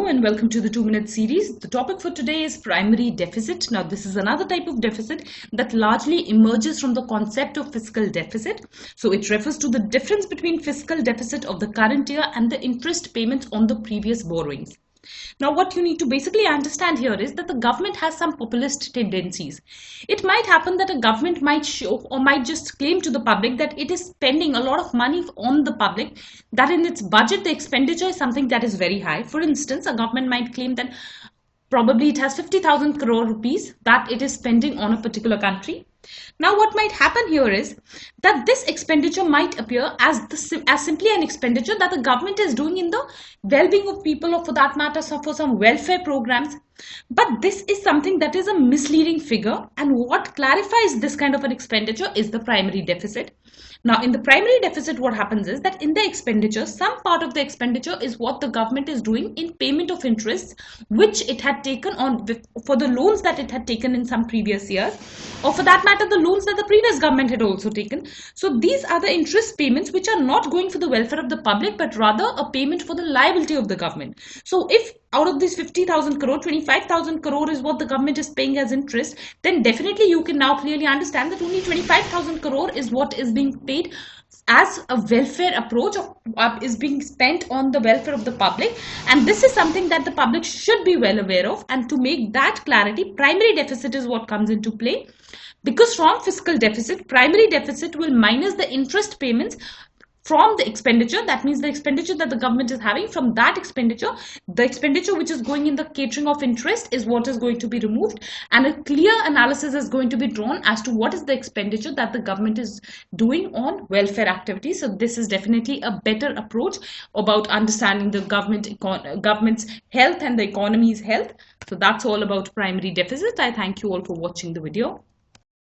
and welcome to the 2-minute series. The topic for today is primary deficit. Now, this is another type of deficit that largely emerges from the concept of fiscal deficit. So, it refers to the difference between fiscal deficit of the current year and the interest payments on the previous borrowings. Now, what you need to basically understand here is that the government has some populist tendencies. It might happen that a government might show or might just claim to the public that it is spending a lot of money on the public, that in its budget the expenditure is something that is very high. For instance, a government might claim that probably it has 50,000 crore rupees that it is spending on a particular country. Now, what might happen here is that this expenditure might appear as simply an expenditure that the government is doing in the well-being of people, or for that matter, for some welfare programs. But this is something that is a misleading figure, and what clarifies this kind of an expenditure is the primary deficit. Now, in the primary deficit, what happens is that in the expenditure, some part of the expenditure is what the government is doing in payment of interests, which it had taken on for the loans that it had taken in some previous years, or for that matter, the loans that the previous government had also taken. So these are the interest payments which are not going for the welfare of the public, but rather a payment for the liability of the government. So if out of this 50,000 crore, 25,000 crore is what the government is paying as interest, then definitely you can now clearly understand that only 25,000 crore is what is being paid as a welfare approach, is being spent on the welfare of the public. And this is something that the public should be well aware of. And to make that clarity, primary deficit is what comes into play. Because from fiscal deficit, primary deficit will minus the interest payments from the expenditure. That means the expenditure that the government is having, from that expenditure, the expenditure which is going in the catering of interest is what is going to be removed, and a clear analysis is going to be drawn as to what is the expenditure that the government is doing on welfare activities. So this is definitely a better approach about understanding the government's health and the economy's health. So that's all about primary deficit. I thank you all for watching the video.